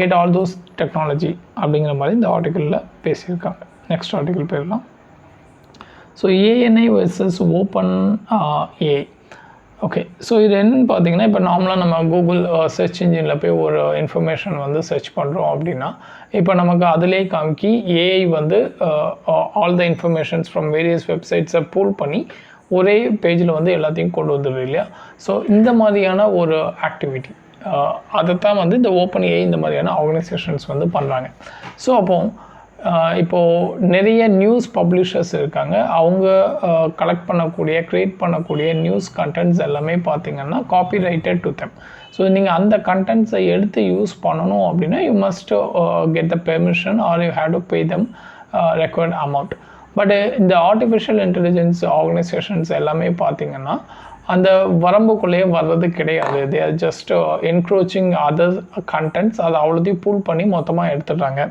Speaker 1: get all those technology அப்படிங்கிற மாதிரி இந்த ஆர்டிக்கிளில் பேசியிருக்காங்க. நெக்ஸ்ட் ஆர்டிக்கிள் போயிடலாம். So ANI versus open AI. Okay, so இது என்னென்னு பார்த்தீங்கன்னா, இப்போ நார்மலாக நம்ம கூகுள் சர்ச் இன்ஜினில் போய் ஒரு இன்ஃபர்மேஷன் வந்து சர்ச் பண்ணுறோம் அப்படின்னா, இப்போ நமக்கு அதிலே காமிக்கி ஏஐ வந்து all the informations from various வெப்சைட்ஸை பூல் பண்ணி ஒரே பேஜில் வந்து எல்லாத்தையும் கொண்டு வந்துடும் இல்லையா. ஸோ இந்த மாதிரியான ஒரு ஆக்டிவிட்டி அதைத்தான் வந்து இந்த ஓப்பன் ஏஐ இந்த மாதிரியான ஆர்கனைசேஷன்ஸ் வந்து பண்ணுறாங்க. ஸோ இப்போது நிறைய நியூஸ் பப்ளிஷர்ஸ் இருக்காங்க. அவங்க கலெக்ட் பண்ணக்கூடிய க்ரியேட் பண்ணக்கூடிய நியூஸ் கண்டென்ட்ஸ் எல்லாமே பார்த்திங்கன்னா காப்பிரைட்டட் டு தெம். ஸோ நீங்கள் அந்த கண்டென்ட்ஸை எடுத்து யூஸ் பண்ணணும் அப்படின்னா you must get the permission or you have to pay them required amount. But இந்த ஆர்டிஃபிஷியல் இன்டெலிஜென்ஸ் ஆர்கனைசேஷன்ஸ் எல்லாமே பார்த்திங்கன்னா அந்த வரம்புக்குள்ளேயே வர்றது கிடையாது. They are just encroaching other contents, அதை அவ்வளோத்தையும் பூல் பண்ணி மொத்தமாக எடுத்துடுறாங்க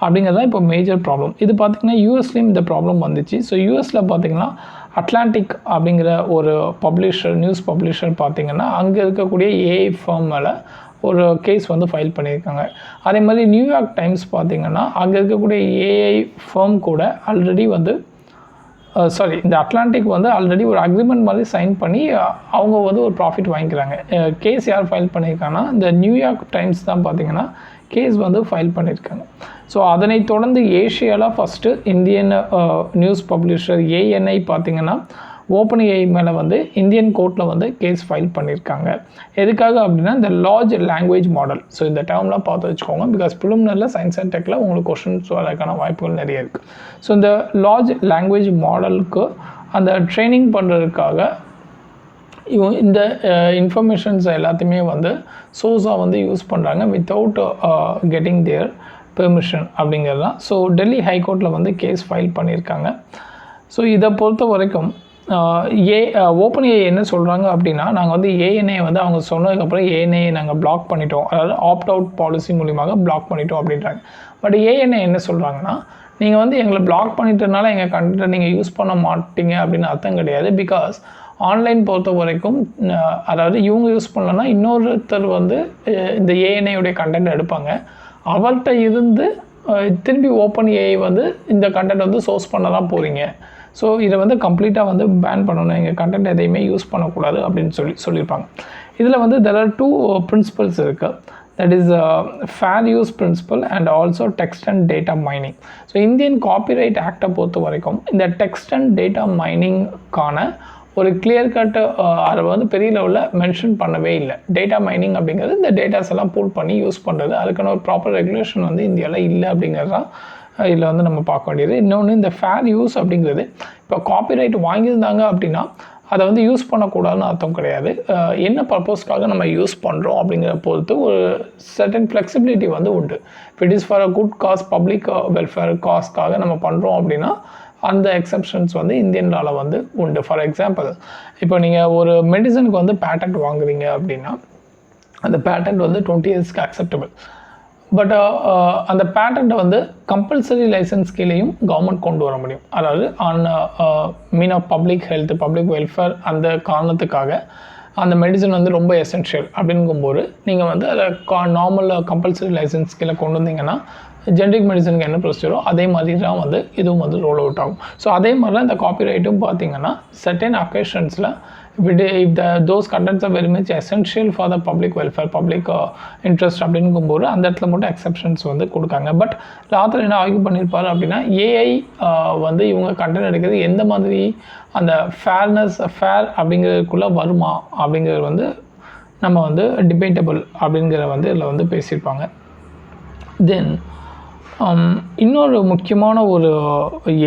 Speaker 1: அப்படிங்கிறது இப்போ மேஜர் ப்ராப்ளம். இது பார்த்திங்கன்னா யூஎஸ்லேயும் இந்த ப்ராப்ளம் வந்துச்சு. ஸோ யூஎஸில் பார்த்திங்கன்னா அட்லாண்டிக் அப்படிங்கிற ஒரு நியூஸ் பப்ளிஷர் பார்த்திங்கன்னா அங்கே இருக்கக்கூடிய ஏஐ ஃபார்ம் மேலே ஒரு கேஸ் வந்து ஃபைல் பண்ணியிருக்காங்க. அதே மாதிரி நியூயார்க் டைம்ஸ் பார்த்திங்கன்னா அங்கே இருக்கக்கூடிய ஏஐ ஃபார்ம் கூட ஆல்ரெடி வந்து இந்த அட்லாண்டிக் வந்து ஆல்ரெடி ஒரு அக்ரிமெண்ட் மாதிரி சைன் பண்ணி அவங்க வந்து ஒரு ப்ராஃபிட் வாங்கிக்கிறாங்க. கேஸ் யார் ஃபைல் பண்ணியிருக்காங்கன்னா இந்த நியூயார்க் டைம்ஸ் தான் பார்த்திங்கன்னா கேஸ் வந்து ஃபைல் பண்ணியிருக்காங்க. ஸோ அதனை தொடர்ந்து ஏஷியாவில் first Indian news publisher ANI பார்த்திங்கன்னா ஓப்பன் ஏஐ மேலே வந்து இந்தியன் கோர்ட்டில் வந்து கேஸ் ஃபைல் பண்ணியிருக்காங்க. எதுக்காக அப்படின்னா இந்த லார்ஜ் லாங்குவேஜ் மாடல். ஸோ இந்த டேர்ம்லாம் பார்த்து வச்சுக்கோங்க. பிகாஸ் ப்ரிலிமினரியில் சயின்ஸ் அண்ட் டெக்கில் உங்களுக்கு கொஷின்ஸ் வரதுக்கான வாய்ப்புகள் நிறைய இருக்குது. ஸோ இந்த லார்ஜ் லாங்குவேஜ் மாடலுக்கு அந்த ட்ரைனிங் பண்ணுறதுக்காக இந்த இன்ஃபர்மேஷன்ஸ் எல்லாத்தையுமே வந்து சோர்ஸாக வந்து யூஸ் பண்ணுறாங்க வித்தவுட் கெட்டிங் தேர் பெர்மிஷன் அப்படிங்கிறது தான். ஸோ டெல்லி ஹைகோர்ட்டில் வந்து கேஸ் ஃபைல் பண்ணியிருக்காங்க. ஸோ இதை பொறுத்த வரைக்கும் ஓப்பன் ஏஐ என்ன சொல்கிறாங்க அப்படின்னா, நாங்கள் வந்து ஏஎன்ஐ வந்து அவங்க சொன்னதுக்கப்புறம் ஏஎன்ஐ நாங்கள் பிளாக் பண்ணிட்டோம், அதாவது ஆப்ட் அவுட் பாலிசி மூலியமாக பிளாக் பண்ணிட்டோம் அப்படின்றாங்க. பட் ஏஎன்ஐ என்ன சொல்கிறாங்கன்னா, நீங்கள் வந்து எங்களை பிளாக் பண்ணிட்டதுனால எங்கள் கண்டென்ட்டை நீங்கள் யூஸ் பண்ண மாட்டீங்க அப்படின்னு அர்த்தம் கிடையாது. பிகாஸ் ஆன்லைன் பொறுத்த வரைக்கும் அதாவது இவங்க யூஸ் பண்ணலன்னா இன்னொருத்தர் வந்து இந்த ஏஎன்ஐயுடைய கண்டென்ட் எடுப்பாங்க. அவர்கிட்ட இருந்து திரும்பி ஓப்பன் ஏஐ வந்து இந்த கண்டென்ட் வந்து சோர்ஸ் பண்ண தான் போகிறீங்க. ஸோ இதை வந்து கம்ப்ளீட்டாக வந்து பேன் பண்ணணும், எங்கள் கண்டென்ட் எதையுமே யூஸ் பண்ணக்கூடாது அப்படின்னு சொல்லியிருப்பாங்க. இதில் வந்து தெர் ஆர் 2 பிரின்சிபல்ஸ் இருக்குது. That is fair use principle and also text and data mining. So Indian copyright ஆக்டை பொறுத்த வரைக்கும் இந்த டெக்ஸ்ட் அண்ட் டேட்டா மைனிங்கான ஒரு கிளியர் கட்டு அதை வந்து பெரிய லெவலில் மென்ஷன் பண்ணவே இல்லை. டேட்டா மைனிங் அப்படிங்கிறது இந்த டேட்டாஸ் எல்லாம் பூல் பண்ணி யூஸ் பண்ணுறது, அதுக்கான ஒரு ப்ராப்பர் ரெகுலேஷன் வந்து இந்தியாவில் இல்லை அப்படிங்கிறது தான் இதில் வந்து நம்ம பார்க்க வேண்டியது. இன்னொன்று இந்த ஃபேர் யூஸ் அப்படிங்கிறது இப்போ காப்பிரைட் வாங்கியிருந்தாங்க அப்படின்னா அதை வந்து யூஸ் பண்ணக்கூடாதுன்னு அர்த்தம் கிடையாது. என்ன பர்பஸ்க்காக நம்ம யூஸ் பண்ணுறோம் அப்படிங்கிற பொறுத்து ஒரு சர்டன் ஃப்ளெக்சிபிலிட்டி வந்து உண்டு. If it is for a good cause, public welfare காஸ்க்காக நம்ம பண்ணுறோம் அப்படின்னா அந்த எக்ஸப்ஷன்ஸ் வந்து இந்தியன் லாவில் வந்து உண்டு. ஃபார் எக்ஸாம்பிள், இப்போ நீங்கள் ஒரு மெடிசனுக்கு வந்து பேட்டன்ட் வாங்குறீங்க அப்படின்னா அந்த பேட்டன்ட் வந்து 20 இயர்ஸ்க்கு அக்செப்டபிள். பட் அந்த பேட்டன்ட்டை வந்து கம்பல்சரி லைசன்ஸ் கீழேயும் கவர்மெண்ட் கொண்டு வர முடியும். அதாவது on mean of public health, public welfare அந்த காரணத்துக்காக அந்த மெடிசன் வந்து ரொம்ப எசென்ஷியல் அப்படிங்கும்போது நீங்கள் வந்து அதை நார்மல் கம்பல்சரி லைசன்ஸ் கீழே கொண்டு வந்தீங்கன்னா ஜெனரிக் மெடிசனுக்கு என்ன ப்ரொசீஜரோ அதே மாதிரி தான் வந்து இதுவும் வந்து ரோல் அவுட் ஆகும். ஸோ அதே மாதிரி தான் இந்த காப்பிரைட்டும் பார்த்தீங்கன்னா certain occasions-ல if those contents are very much essential for the public welfare, public interest அப்படிங்கும்போது அந்த இடத்துல மட்டும் எக்ஸப்ஷன்ஸ் வந்து கொடுக்காங்க. பட் ஆத்தர் என்ன ஆர்கியூ பண்ணியிருப்பாரு அப்படின்னா ஏஐ வந்து இவங்க கண்டென்ட் எடுக்கிறது எந்த மாதிரி அந்த ஃபேர் அப்படிங்கிறதுக்குள்ளே வருமா அப்படிங்கிறது வந்து நம்ம வந்து டிபேட்டபிள் அப்படிங்கிற வந்து இதில் வந்து பேசியிருப்பாங்க. தென் இன்னொரு முக்கியமான ஒரு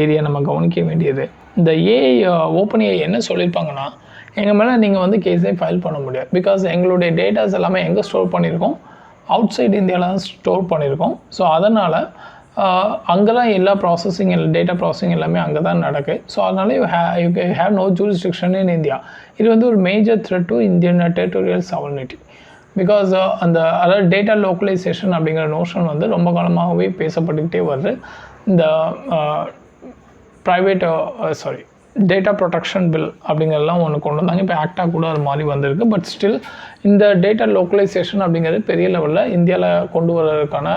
Speaker 1: ஏரியா நம்ம கவனிக்க வேண்டியது, இந்த ஏஐ ஓப்பன் ஏஐ என்ன சொல்லியிருப்பாங்கன்னா, எங்கள் மேலே நீங்கள் வந்து கேஸே ஃபைல் பண்ண முடியாது. பிகாஸ் எங்களுடைய டேட்டாஸ் எல்லாமே எங்கே ஸ்டோர் பண்ணியிருக்கோம், அவுட் சைடு இந்தியாவில் தான் ஸ்டோர் பண்ணியிருக்கோம். ஸோ அதனால் அங்கே தான் எல்லா ப்ராசஸிங் டேட்டா ப்ராசஸிங் எல்லாமே அங்கே தான் நடக்குது. ஸோ அதனால் you have no jurisdiction in India. இது வந்து ஒரு major threat to Indian territorial sovereignty. Because அதாவது டேட்டா லோக்கலைசேஷன் அப்படிங்கிற நோஷன் வந்து ரொம்ப காலமாகவே பேசப்பட்டுக்கிட்டே வருது. இந்த டேட்டா ப்ரொடெக்ஷன் பில் அப்படிங்கிறதெல்லாம் ஒன்று கொண்டு வந்தாங்க. இப்போ ஆக்டாக கூட அது மாதிரி வந்திருக்கு. பட் ஸ்டில் இந்த டேட்டா லோக்கலைசேஷன் அப்படிங்கிறது பெரிய லெவலில் இந்தியாவில் கொண்டு வர்றதுக்கான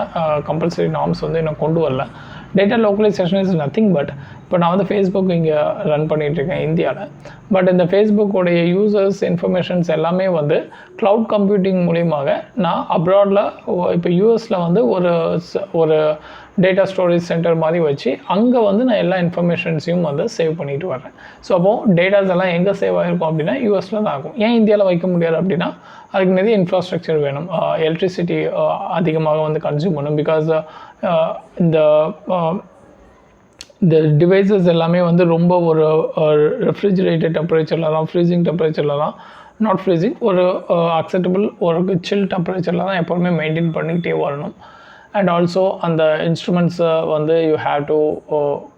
Speaker 1: கம்பல்சரி நார்ம்ஸ் வந்து இன்னும் கொண்டு வரல. Data localisation is nothing but இப்போ நான் வந்து ஃபேஸ்புக் இங்கே ரன் பண்ணிகிட்ருக்கேன் இந்தியாவில். பட் இந்த ஃபேஸ்புக்கோடைய யூசர்ஸ் இன்ஃபர்மேஷன்ஸ் எல்லாமே வந்து க்ளவுட் கம்ப்யூட்டிங் மூலியமாக நான் அப்ராடில் இப்போ யூஎஸில் வந்து ஒரு டேட்டா ஸ்டோரேஜ் சென்டர் மாதிரி வச்சு அங்கே வந்து நான் எல்லா இன்ஃபர்மேஷன்ஸையும் வந்து சேவ் பண்ணிட்டு வரேன். ஸோ அப்போது டேட்டாஸ் எல்லாம் எங்கே சேவ் ஆகிருக்கும் அப்படின்னா யூஎஸில் தான் ஆகும். ஏன் இந்தியாவில் வைக்க முடியாது அப்படின்னா அதுக்கு நிறைய இன்ஃப்ராஸ்ட்ரக்சர் வேணும். எலக்ட்ரிசிட்டி அதிகமாக வந்து கன்சியூம் பண்ணும். பிகாஸ் இந்த டிவைசஸ் எல்லாமே வந்து ரொம்ப ஒரு ரெஃப்ரிஜிரேட்டட் டெம்பரேச்சரில் தான், ஃப்ரீசிங் டெம்பரேச்சரில் தான், நாட் ஃப்ரீசிங், ஒரு அக்செப்டபிள் ஒரு சில் டெம்பரேச்சரில் தான் எப்போவுமே மெயின்டைன் பண்ணிக்கிட்டே வரணும். அண்ட் ஆல்சோ அந்த இன்ஸ்ட்ருமெண்ட்ஸை வந்து யூ ஹேவ் டு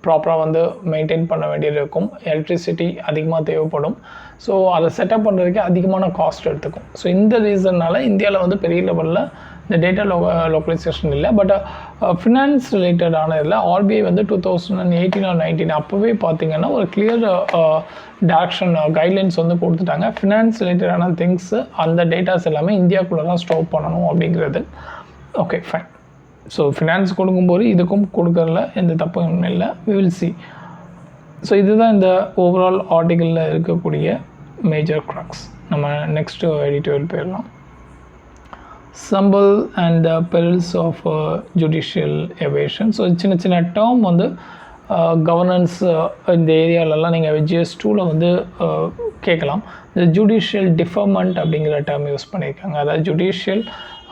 Speaker 1: ப்ராப்பராக வந்து மெயின்டைன் பண்ண வேண்டியது இருக்கும். எலக்ட்ரிசிட்டி அதிகமாக தேவைப்படும். ஸோ அதை செட்டப் பண்ணுறதுக்கே அதிகமான காஸ்ட் எடுத்துக்கும். ஸோ இந்த ரீசன்னால் இந்தியாவில் வந்து பெரிய லெவலில் இந்த டேட்டா லோக்கலைசேஷன் இல்லை. பட் ஃபினான்ஸ் ரிலேட்டடான இதில் ஆர்பிஐ வந்து 2018 or 19 அப்போவே பார்த்திங்கன்னா ஒரு கிளியர் டைரக்ஷன் கைட்லைன்ஸ் வந்து கொடுத்துட்டாங்க. ஃபினான்ஸ் ரிலேட்டடான திங்ஸு அந்த டேட்டாஸ் எல்லாமே இந்தியாவுக்குள்ளே தான் ஸ்டோர் பண்ணணும் அப்படிங்கிறது. Okay fine. ஸோ ஃபினான்ஸ் கொடுக்கும்போது இதுக்கும் கொடுக்கறதுல எந்த தப்பும் இல்லை. We will see. ஸோ இதுதான் இந்த ஓவரால் ஆர்டிக்கிளில் இருக்கக்கூடிய மேஜர் க்ராக்ஸ். நம்ம நெக்ஸ்ட்டு எடிட்டோரியல் போயிடலாம். Sambhal and the perils of judicial evasion. So சின்ன சின்ன டேர்ம் வந்து கவர்னன்ஸ் இந்த ஏரியாலெல்லாம் நீங்கள் GS2 வந்து கேட்கலாம். இந்த ஜுடிஷியல் டிஃபர்மெண்ட் அப்படிங்கிற டேர்ம் யூஸ் பண்ணியிருக்காங்க. அதாவது ஜுடிஷியல்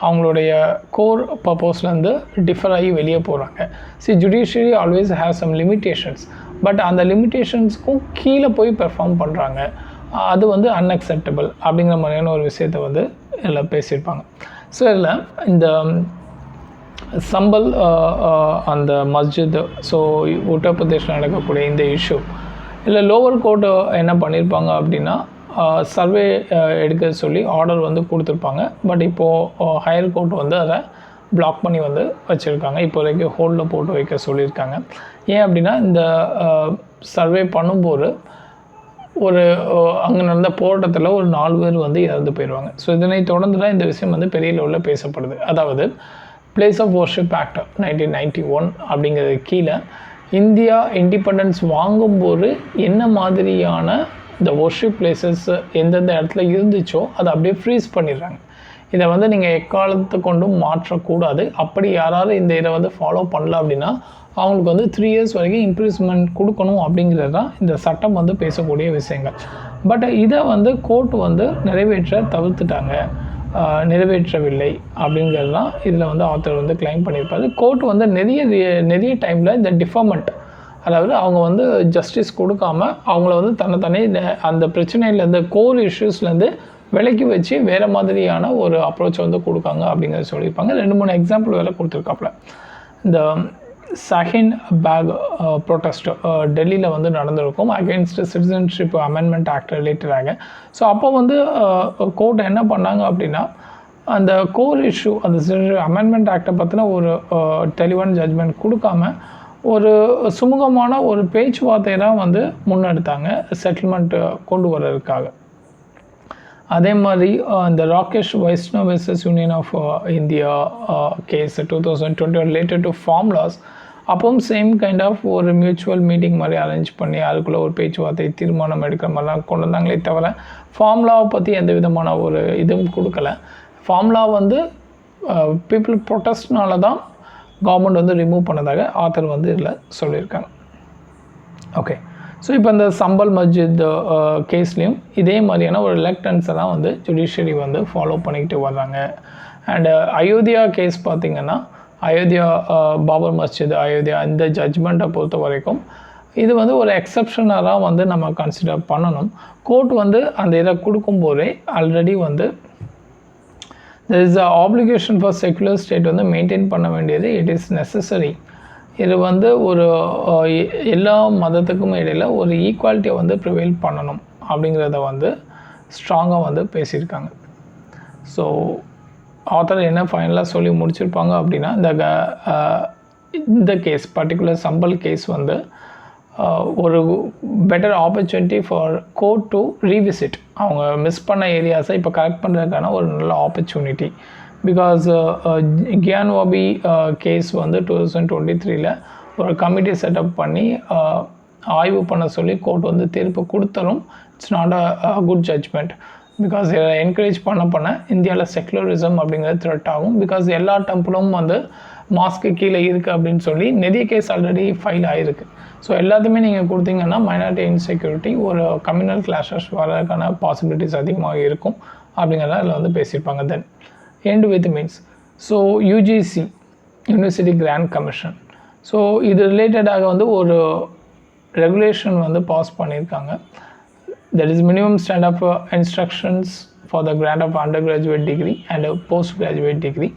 Speaker 1: அவங்களுடைய கோர் பர்பஸ்லேருந்து டிஃபர் ஆகி வெளியே போகிறாங்க. Judiciary always have some limitations. But அந்த லிமிட்டேஷன்ஸ்க்கும் கீழே போய் பெர்ஃபார்ம் பண்ணுறாங்க. அது வந்து அன்அக்செப்டபிள் அப்படிங்கிற மாதிரியான ஒரு விஷயத்தை வந்து இதில் பேசியிருப்பாங்க. ஸோ இதில் இந்த சம்பல் அந்த மஸ்ஜித், ஸோ உத்தரப்பிரதேஷில் நடக்கக்கூடிய இந்த இஷ்யூ இல்லை லோவர் கோர்ட்டு என்ன பண்ணியிருப்பாங்க அப்படின்னா சர்வே எடுக்க சொல்லி ஆர்டர் வந்து கொடுத்துருப்பாங்க. பட் இப்போது ஹையர் கோர்ட் வந்து அதை பிளாக் பண்ணி வந்து வச்சுருக்காங்க. இப்போதைக்கு ஹோல்டில் போட்டு வைக்க சொல்லியிருக்காங்க. ஏன் அப்படின்னா இந்த சர்வே பண்ணும்போது ஒரு அங்கே நடந்த போராட்டத்தில் ஒரு 4 பேர் வந்து இறந்து போயிடுவாங்க. ஸோ இதனை தொடர்ந்து தான் இந்த விஷயம் வந்து பெரிய லெவலில் பேசப்படுது. அதாவது பிளேஸ் ஆஃப் வர்ஷிப் ஆக்ட் 1991 அப்படிங்கிறது கீழே இந்தியா இண்டிபெண்டன்ஸ் வாங்கும்போது என்ன மாதிரியான இந்த வர்ஷிப் பிளேசஸ் எந்தெந்த இடத்துல இருந்துச்சோ அதை அப்படியே ஃப்ரீஸ் பண்ணிடுறாங்க. இதை வந்து நீங்கள் எக்காலத்தை கொண்டும் மாற்றக்கூடாது. அப்படி யாராவது இந்த இதை வந்து ஃபாலோ பண்ணல அப்படின்னா அவங்களுக்கு வந்து 3 years வரைக்கும் இம்ப்ரூவ்மெண்ட் கொடுக்கணும் அப்படிங்கிறது தான் இந்த சட்டம் வந்து பேசக்கூடிய விஷயங்கள். பட் இதை வந்து கோர்ட் வந்து நிறைவேற்றவில்லை அப்படிங்கிறது தான் இதில் வந்து ஆத்தர் வந்து கிளைம் பண்ணியிருப்பாரு. கோர்ட் வந்து நிறைய டைமில் இந்த டிஃபர்மெண்ட், அதாவது அவங்க வந்து ஜஸ்டிஸ் கொடுக்காம அவங்கள வந்து தன்னை அந்த பிரச்சனையிலேருந்து கோர் இஷ்யூஸ்லேருந்து விலக்கி வச்சு வேறு மாதிரியான ஒரு அப்ரோச்சை வந்து கொடுக்காங்க அப்படிங்கிறத சொல்லியிருப்பாங்க. 2-3 எக்ஸாம்பிள் வேலை கொடுத்துருக்காப்புல. இந்த சஹின் பேக் ப்ரொட்டஸ்ட் டெல்லியில் வந்து நடந்திருக்கும் அகெயின்ஸ்ட் சிட்டிசன்ஷிப் அமெண்ட்மெண்ட் ஆக்ட் ரிலேட்டடாக. ஸோ அப்போ வந்து கோர்ட் என்ன பண்ணாங்க அப்படின்னா அந்த கோர் இஷ்யூ அந்த அமெண்ட்மெண்ட் ஆக்டை பற்றின ஒரு தெளிவான ஜட்ஜ்மெண்ட் கொடுக்காம ஒரு சுமூகமான ஒரு பேச்சுவார்த்தை தான் வந்து முன்னெடுத்தாங்க செட்டில்மெண்ட் கொண்டு வர்றதுக்காக. அதே மாதிரி இந்த Rakesh Vaishnav versus union of India case 2020 related to formulas, அப்பவும் சேம் கைண்ட் ஆஃப் ஒரு மியூச்சுவல் மீட்டிங் மாதிரி அரேஞ்ச் பண்ணி அதுக்குள்ளே ஒரு பேச்சுவார்த்தை தீர்மானம் எடுக்கிற மாதிரிலாம் கொண்டு வந்தாங்களே தவிர ஃபார்முலாவை பற்றி எந்த விதமான ஒரு இதுவும் கொடுக்கல. ஃபார்முலா வந்து பீப்புள் ப்ரொட்டஸ்ட்னால தான் கவர்மெண்ட் வந்து ரிமூவ் பண்ணதாக ஆத்தர் வந்து இதில் சொல்லியிருக்காங்க. ஓகே, ஸோ இப்போ இந்த சம்பல் மஸ்ஜித் கேஸ்லேயும் இதே மாதிரியான ஒரு ரிலக்டன்ஸை தான் வந்து ஜுடிஷியரி வந்து ஃபாலோ பண்ணிக்கிட்டு வர்றாங்க. அண்டு அயோத்தியா கேஸ் பார்த்திங்கன்னா அயோத்தியா பாபர் மஸ்ஜித் அயோத்தியா இந்த ஜட்ஜ்மெண்ட்டை பொறுத்த வரைக்கும் இது வந்து ஒரு எக்ஸப்ஷனாக தான் வந்து நம்ம கன்சிடர் பண்ணணும். கோர்ட் வந்து அந்த இதை கொடுக்கும்போதே ஆல்ரெடி வந்து there is a obligation for secular state வந்து மெயின்டைன் பண்ண வேண்டியது இட் இஸ் நெசசரி. இது வந்து ஒரு எல்லா மதத்துக்கும் இடையில் ஒரு ஈக்குவாலிட்டியை வந்து ப்ரிவைல் பண்ணணும் அப்படிங்கிறத வந்து ஸ்ட்ராங்காக வந்து பேசியிருக்காங்க. ஸோ ஆத்தர் என்ன ஃபைனலாக சொல்லி முடிச்சிருப்பாங்க அப்படின்னா இந்த கேஸ் பர்டிகுலர் சம்பல் கேஸ் வந்து ஒரு better opportunity for court to revisit அவங்க மிஸ் பண்ண ஏரியாஸை இப்போ கரெக்ட் பண்ணுறதுக்கான ஒரு நல்ல ஆப்பர்ச்சுனிட்டி. பிகாஸ் கியான்வாபி கேஸ் வந்து 2023 ஒரு கமிட்டி செட்டப் பண்ணி ஆய்வு பண்ண சொல்லி கோர்ட் வந்து தீர்ப்பு கொடுத்தாலும் it's not a good judgment. Because encourage பண்ண இந்தியாவில் செக்குலரிசம் அப்படிங்கிறது த்ரெட் ஆகும். பிகாஸ் எல்லா டெம்பிளும் வந்து மாஸ்க்கு கீழே இருக்குது அப்படின்னு சொல்லி நிறைய கேஸ் ஆல்ரெடி ஃபைல் ஆகிருக்கு. ஸோ எல்லாத்தையுமே நீங்கள் கொடுத்தீங்கன்னா மைனாரிட்டி இன்செக்யூரிட்டி ஒரு கம்யூனல் கிளாஷஸ் வரதுக்கான பாசிபிலிட்டிஸ் அதிகமாக இருக்கும் அப்படிங்கிறத அதில் வந்து பேசியிருப்பாங்க. Then end with means so UGC university grant commission so இது ரிலேட்டடாக வந்து ஒரு ரெகுலேஷன் வந்து பாஸ் பண்ணியிருக்காங்க. That is minimum stand of instructions for the grant of undergraduate degree and postgraduate degree.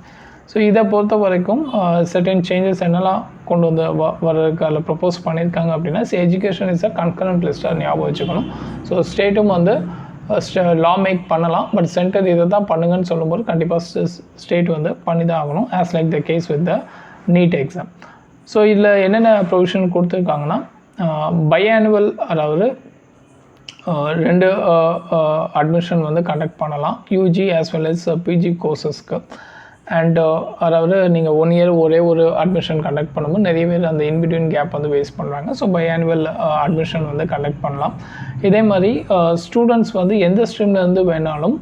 Speaker 1: So இதை பொறுத்த வரைக்கும் சர்டன் சேஞ்சஸ் என்னெல்லாம் கொண்டு வந்து வர்றதுக்கு அதில் ப்ரப்போஸ் பண்ணியிருக்காங்க அப்படின்னா எஜுகேஷன் இஸ் அ கன்கரண்ட் லிஸ்ட்டாக ஞாபகம் வச்சுக்கணும். ஸோ ஸ்டேட்டும் வந்து லா மேக் பண்ணலாம், பட் சென்டர் இதை தான் பண்ணுங்கன்னு சொல்லும்போது கண்டிப்பாக ஸ்டேட் வந்து பண்ணி தான் ஆகணும். As like the case with the NEET exam. So இதில் என்னென்ன ப்ரொவிஷன் கொடுத்துருக்காங்கன்னா பைஆனுவல், அதாவது 2 அட்மிஷன் வந்து கண்டக்ட் பண்ணலாம் UG as well as PG கோர்சஸ்க்கு. அண்ட் அதாவது நீங்கள் 1 இயர் ஒரே ஒரு அட்மிஷன் கண்டக்ட் பண்ணும்போது நிறைய பேர் அந்த இன்பிட்வீன் கேப் வந்து வேஸ்ட் பண்ணுறாங்க. ஸோ பைஆனுவல் அட்மிஷன் வந்து கண்டக்ட் பண்ணலாம். இதே மாதிரி ஸ்டூடெண்ட்ஸ் வந்து எந்த ஸ்ட்ரீம்லேருந்து வேணாலும்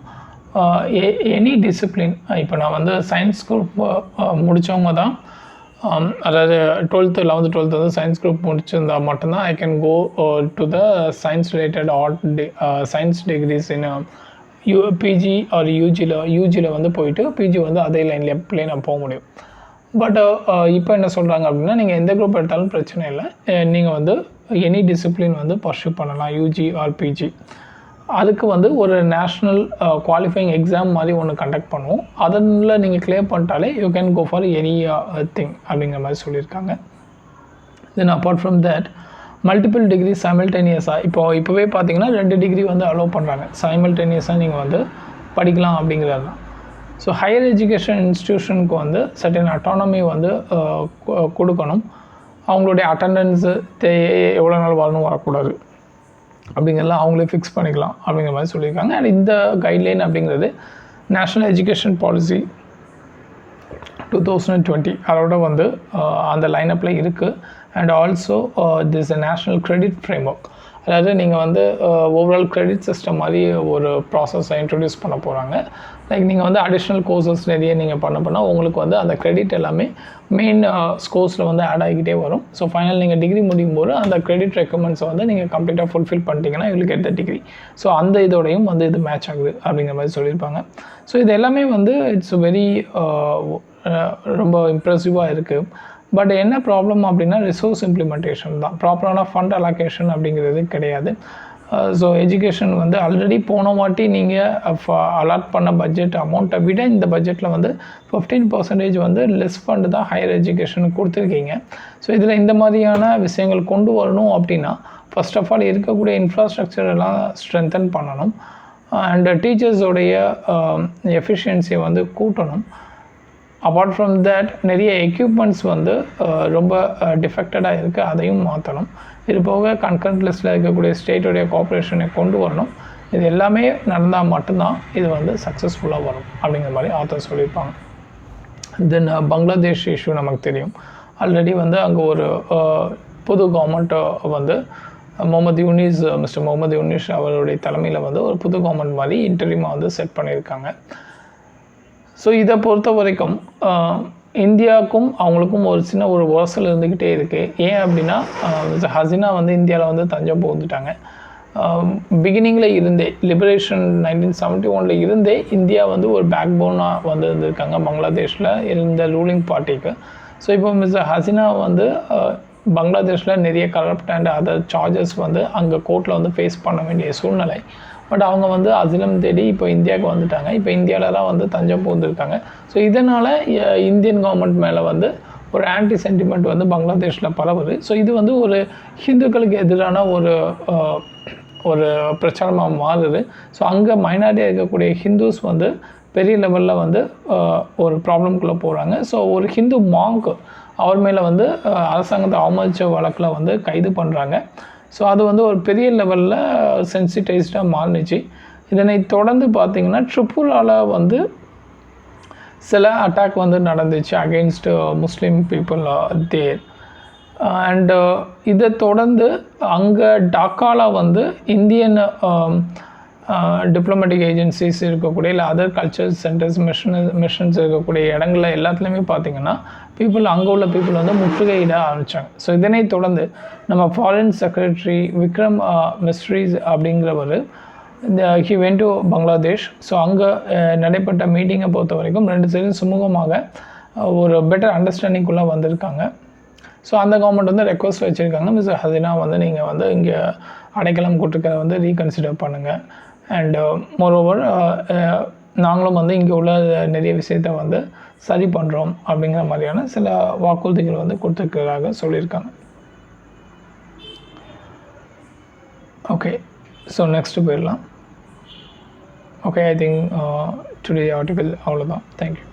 Speaker 1: எனி டிசிப்ளின், இப்போ நான் வந்து சயின்ஸ் குரூப் முடித்தவங்க தான், அதாவது 12th 11th 12th வந்து சயின்ஸ் குரூப் முடிச்சிருந்தால் மட்டும்தான் I can go to the science related science degrees in PG or யூஜியில் வந்து போயிட்டு பிஜி வந்து அதே லைனில் பிளேனாக போக முடியும். பட் இப்போ என்ன சொல்கிறாங்க அப்படின்னா நீங்கள் எந்த குரூப் எடுத்தாலும் பிரச்சனை இல்லை, நீங்கள் வந்து எனி டிசிப்ளின் வந்து பர்சியூ பண்ணலாம் யூஜி ஆர் பிஜி. அதுக்கு வந்து ஒரு நேஷ்னல் குவாலிஃபைங் எக்ஸாம் மாதிரி ஒன்று கண்டக்ட் பண்ணுவோம். அதில் நீங்கள் கிளியர் பண்ணிட்டாலே you can go for anything அப்படிங்கிற மாதிரி சொல்லியிருக்காங்க. Then apart from that multiple degree சைமல்டேனியஸாக இப்போவே பார்த்தீங்கன்னா 2 டிகிரி வந்து அலோவ் பண்ணுறாங்க. சைமல்டேனியஸாக நீங்கள் வந்து படிக்கலாம் அப்படிங்கிறது தான். ஸோ ஹையர் எஜுகேஷன் இன்ஸ்டியூஷனுக்கு வந்து சர்டன் அட்டானமி வந்து கொடுக்கணும். அவங்களுடைய அட்டண்டன்ஸு எவ்வளோ நாள் வரணும் வரக்கூடாது அப்படிங்கிறலாம் அவங்களே ஃபிக்ஸ் பண்ணிக்கலாம் அப்படிங்கிற மாதிரி சொல்லியிருக்காங்க. அண்ட் இந்த கைட்லைன் அப்படிங்கிறது நேஷ்னல் எஜுகேஷன் பாலிசி 2020 அதோட வந்து அந்த லைனப்பில் இருக்குது. And also this a national credit framework, அதாவது நீங்கள் வந்து ஓவரால் கிரெடிட் சிஸ்டம் மாதிரி ஒரு ப்ராசஸை இன்ட்ரடியூஸ் பண்ண போகிறாங்க. லைக் நீங்கள் வந்து அடிஷ்னல் கோர்சஸ் நிறைய நீங்கள் பண்ணால் உங்களுக்கு வந்து அந்த கிரெடிட் எல்லாமே மெயின் ஸ்கோர்ஸில் வந்து ஆட் ஆகிக்கிட்டே வரும். ஸோ ஃபைனல் நீங்கள் டிகிரி முடியும் போது அந்த கிரெடிட் ரெக்குமெண்ட்ஸை வந்து நீங்கள் கம்ப்ளீட்டாக ஃபுல்ஃபில் பண்ணிட்டீங்கன்னா you will get the degree. So அந்த இதோடையும் வந்து இது மேட்ச் ஆகுது அப்படிங்கிற மாதிரி சொல்லியிருப்பாங்க. ஸோ இது எல்லாமே வந்து இட்ஸ் வெரி ரொம்ப இம்ப்ரெசிவாக இருக்குது. பட் என்ன ப்ராப்ளம் அப்படின்னா ரிசோர்ஸ் இம்ப்ளிமெண்டேஷன் தான். ப்ராப்பரான ஃபண்ட் அலோகேஷன் அப்படிங்கிறது கிடையாது. ஸோ எஜுகேஷன் வந்து ஆல்ரெடி போன வாட்டி நீங்கள் அலாட் பண்ண பட்ஜெட் அமௌண்ட்டை விட இந்த பட்ஜெட்டில் வந்து 15% வந்து லெஸ் ஃபண்டு தான் ஹையர் எஜுகேஷனுக்கு கொடுத்துருக்கீங்க. ஸோ இதில் இந்த மாதிரியான விஷயங்கள் கொண்டு வரணும் அப்படின்னா ஃபர்ஸ்ட் ஆஃப் ஆல் இருக்கக்கூடிய இன்ஃப்ராஸ்ட்ரக்சர் எல்லாம் ஸ்ட்ரென்தன் பண்ணணும். அண்ட் டீச்சர்ஸோடைய எஃபிஷியன்சியை வந்து கூட்டணும். அப்பார்ட் ஃப்ரம் தேட் நிறைய எக்யூப்மெண்ட்ஸ் வந்து ரொம்ப டிஃபெக்டடாக இருக்குது, அதையும் மாற்றணும். இது போக கன்கரண்ட் லிஸ்ட்டில் இருக்கக்கூடிய ஸ்டேட்டோடைய கோஆப்ரேஷனை கொண்டு வரணும். இது எல்லாமே நடந்தால் மட்டும்தான் இது வந்து சக்ஸஸ்ஃபுல்லாக வரும் அப்படிங்கிற மாதிரி ஆத்தர் சொல்லியிருப்பாங்க. தென் பங்களாதேஷ் இஷ்யூ நமக்கு தெரியும். ஆல்ரெடி வந்து அங்கே ஒரு புது கவர்மெண்ட்டை வந்து மிஸ்டர் முகமது யூனிஸ் அவருடைய தலைமையில் வந்து ஒரு புது கவர்மெண்ட் மாதிரி இன்டர்வியூமாக வந்து செட் பண்ணியிருக்காங்க. ஸோ இதை பொறுத்த வரைக்கும் இந்தியாவுக்கும் அவங்களுக்கும் ஒரு சின்ன ஒரு உரசல் இருந்துக்கிட்டே இருக்குது. ஏன் அப்படின்னா மிஸ்டர் ஹசீனா வந்து இந்தியாவில் வந்து தஞ்சம் புகுந்துட்டாங்க. பிகினிங்கில் இருந்தே லிபரேஷன் 1971 இருந்தே இந்தியா வந்து ஒரு பேக் போனாக வந்து இருந்திருக்காங்க பங்களாதேஷில் இருந்த ரூலிங் பார்ட்டிக்கு. ஸோ இப்போ மிஸ்டர் ஹசீனா வந்து பங்களாதேஷில் நிறைய கரப்ட் அண்ட் அதர் சார்ஜஸ் வந்து அங்கே கோர்ட்டில் வந்து ஃபேஸ் பண்ண வேண்டிய சூழ்நிலை. பட் அவங்க வந்து அசிலம் தேடி இப்போ இந்தியாவுக்கு வந்துட்டாங்க. இப்போ இந்தியாவில் தான் வந்து தஞ்சம் புகுந்துருக்காங்க. ஸோ இதனால் இந்தியன் கவர்மெண்ட் மேலே வந்து ஒரு ஆன்டி சென்டிமெண்ட் வந்து பங்களாதேஷில் பரவுது. ஸோ இது வந்து ஒரு ஹிந்துக்களுக்கு எதிரான ஒரு பிரச்சாரமாக மாறுது. ஸோ அங்கே மைனாரிட்டியாக இருக்கக்கூடிய ஹிந்துஸ் வந்து பெரிய லெவலில் வந்து ஒரு ப்ராப்ளம்குள்ளே போகிறாங்க. ஸோ ஒரு ஹிந்து மாங்க் அவர் மேலே வந்து அரசாங்கத்தை அவமதித்த வழக்கில் வந்து கைது பண்ணுறாங்க. ஸோ அது வந்து ஒரு பெரிய லெவலில் சென்சிட்டைஸ்டாக மாறினுச்சு. இதனை தொடர்ந்து பார்த்திங்கன்னா ட்ரிபுராவில் வந்து சில அட்டாக் வந்து நடந்துச்சு against Muslim people there. And இதை தொடர்ந்து அங்கே டாக்காவில் வந்து இந்தியன் டிப்ளமேட்டிக் ஏஜென்சிஸ் இருக்கக்கூடிய இல்லை அதர் கல்ச்சர் சென்டர்ஸ் மிஷன்ஸ் இருக்கக்கூடிய இடங்களில் எல்லாத்துலேயுமே பார்த்திங்கன்னா அங்கே உள்ள பீப்புள் வந்து முற்றுகையிட ஆரம்பித்தாங்க. ஸோ இதனை தொடர்ந்து நம்ம ஃபாரின் செக்ரட்டரி விக்ரம் மிஸ்ட்ரிஸ் அப்படிங்கிறவர் he went to Bangladesh. So அங்கே நடைபெற்ற மீட்டிங்கை பொறுத்த வரைக்கும் 2 சைடும் சுமூகமாக ஒரு பெட்டர் அண்டர்ஸ்டாண்டிங்குள்ளே வந்திருக்காங்க. ஸோ அந்த கவர்மெண்ட் வந்து ரெக்வஸ்ட் வச்சுருக்காங்க, மிஸ்டர் ஹசீனா வந்து நீங்கள் வந்து இங்கே அடைக்கலம் கொடுத்துருக்கிறத வந்து ரீகன்சிடர் பண்ணுங்கள். அண்டு மோரோவர் நாங்களும் வந்து இங்கே உள்ள நிறைய விஷயத்தை வந்து சரி பண்ணுறோம் அப்படிங்கிற மாதிரியான சில வாக்குறுதிகள் வந்து கொடுத்துருக்கிறதாக சொல்லியிருக்காங்க. ஓகே, ஸோ நெக்ஸ்ட்டு போயிடலாம். Okay, I think today article அவ்வளோதான். தேங்க்யூ.